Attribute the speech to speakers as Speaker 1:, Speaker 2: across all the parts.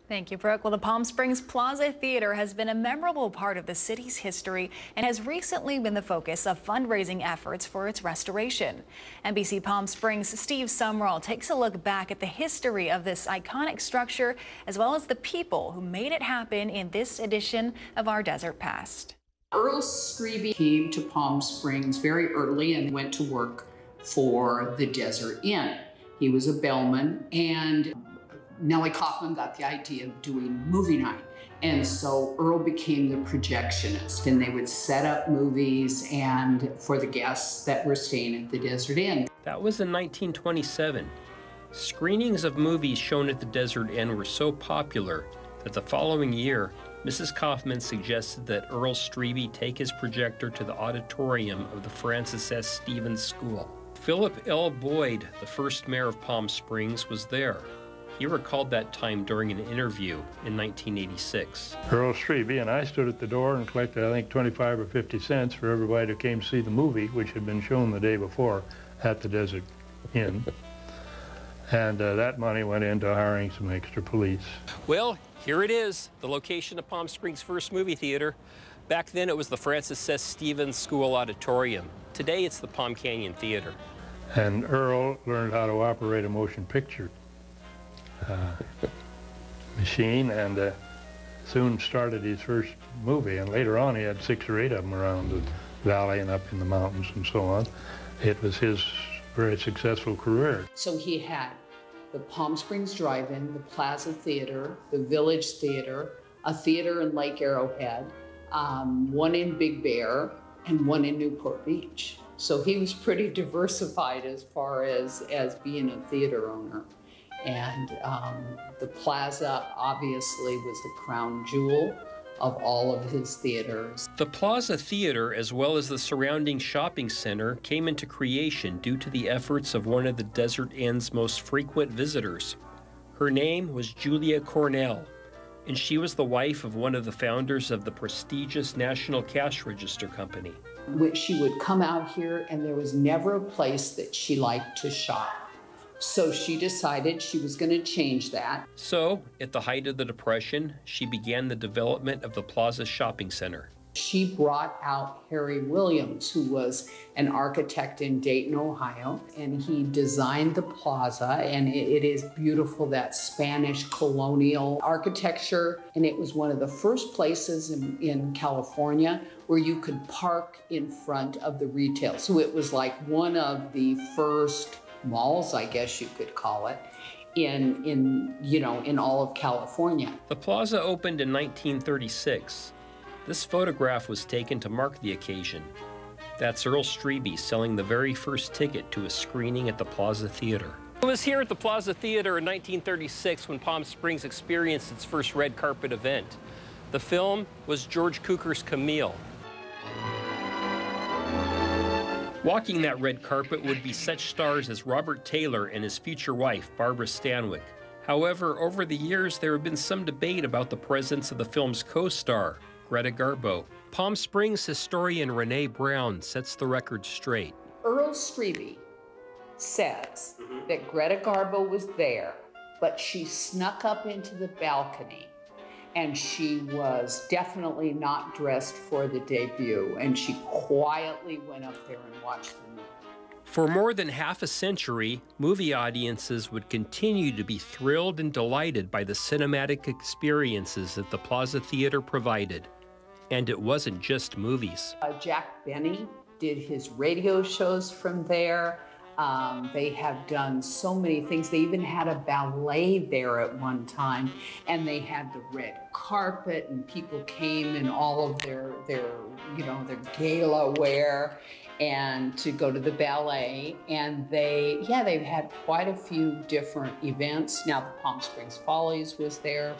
Speaker 1: Thank you, Brooke. Well, the Palm Springs Plaza Theater has been a memorable part of the city's history and has recently been the focus of fundraising efforts for its restoration. NBC Palm Springs' Steve Sumrall takes a look back at the history of this iconic structure, as well as the people who made it happen in this edition of Our Desert Past.
Speaker 2: Earl Streaby came to Palm Springs very early and went to work for the Desert Inn. He was a bellman, and Nellie Kaufman got the idea of doing movie night. And so Earl became the projectionist, and they would set up movies and for the guests that were staying at the Desert Inn.
Speaker 3: That was in 1927. Screenings of movies shown at the Desert Inn were so popular that the following year, Mrs. Kaufman suggested that Earl Streaby take his projector to the auditorium of the Francis S. Stevens School. Philip L. Boyd, the first mayor of Palm Springs, was there. He recalled that time during an interview in 1986.
Speaker 4: Earl Streaby and I stood at the door and collected, I think, 25 or 50 cents for everybody who came to see the movie, which had been shown the day before at the Desert Inn. And that money went into hiring some extra police.
Speaker 3: Well, here it is, the location of Palm Springs' first movie theater. Back then it was the Francis S. Stevens School Auditorium. Today it's the Palm Canyon Theater.
Speaker 4: And Earl learned how to operate a motion picture machine, and soon started his first movie, and later on he had 6 or 8 of them around the valley and up in the mountains and so on. It was his very successful career.
Speaker 2: So he had the Palm Springs Drive-In, the Plaza Theater, the Village Theater, a theater in Lake Arrowhead, one in Big Bear, and one in Newport Beach. So he was pretty diversified as far as being a theater owner. And the Plaza obviously was the crown jewel of all of his theaters.
Speaker 3: The Plaza Theater, as well as the surrounding shopping center, came into creation due to the efforts of one of the Desert Inn's most frequent visitors. Her name was Julia Cornell, and she was the wife of one of the founders of the prestigious National Cash Register Company.
Speaker 2: She would come out here, and there was never a place that she liked to shop. So she decided she was going to change that.
Speaker 3: So, at the height of the Depression, she began the development of the Plaza Shopping Center.
Speaker 2: She brought out Harry Williams, who was an architect in Dayton, Ohio, and he designed the plaza, and it is beautiful, that Spanish colonial architecture, and it was one of the first places in California where you could park in front of the retail. So it was like one of the first malls, I guess you could call it, in all of California.
Speaker 3: The plaza opened in 1936. This photograph was taken to mark the occasion. That's Earl Streaby selling the very first ticket to a screening at the Plaza Theater. It was here at the Plaza Theater in 1936 when Palm Springs experienced its first red carpet event. The film was George Cukor's Camille. Walking that red carpet would be such stars as Robert Taylor and his future wife, Barbara Stanwyck. However, over the years, there have been some debate about the presence of the film's co-star, Greta Garbo. Palm Springs historian Renee Brown sets the record straight.
Speaker 2: Earl Streaby says that Greta Garbo was there, but she snuck up into the balcony, and she was definitely not dressed for the debut, and she quietly went up there and watched the movie.
Speaker 3: For more than half a century, movie audiences would continue to be thrilled and delighted by the cinematic experiences that the Plaza Theater provided. And it wasn't just movies.
Speaker 2: Jack Benny did his radio shows from there. They have done so many things. They even had a ballet there at one time, and they had the red carpet, and people came in all of their gala wear and to go to the ballet. And they've had quite a few different events. Now the Palm Springs Follies was there.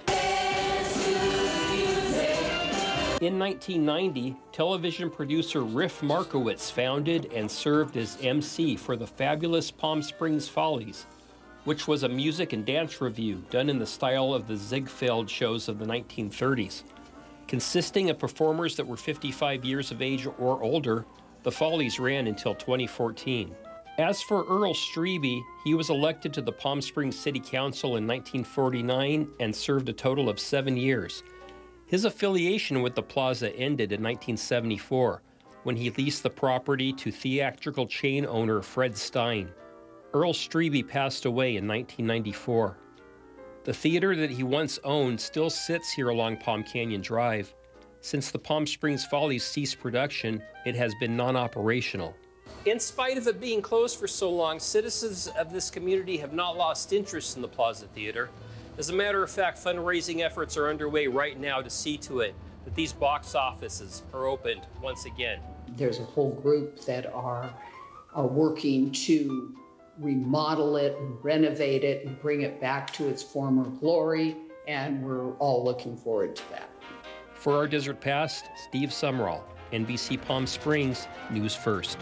Speaker 3: In 1990, television producer Riff Markowitz founded and served as MC for the fabulous Palm Springs Follies, which was a music and dance revue done in the style of the Ziegfeld shows of the 1930s. Consisting of performers that were 55 years of age or older, the Follies ran until 2014. As for Earl Streaby, he was elected to the Palm Springs City Council in 1949 and served a total of 7 years. His affiliation with the Plaza ended in 1974 when he leased the property to theatrical chain owner Fred Stein. Earl Streaby passed away in 1994. The theater that he once owned still sits here along Palm Canyon Drive. Since the Palm Springs Follies ceased production, it has been non-operational. In spite of it being closed for so long, citizens of this community have not lost interest in the Plaza Theater. As a matter of fact, fundraising efforts are underway right now to see to it that these box offices are opened once again.
Speaker 2: There's a whole group that are working to remodel it, and renovate it, and bring it back to its former glory, and we're all looking forward to that.
Speaker 3: For Our Desert Past, Steve Sumrall, NBC Palm Springs, News First.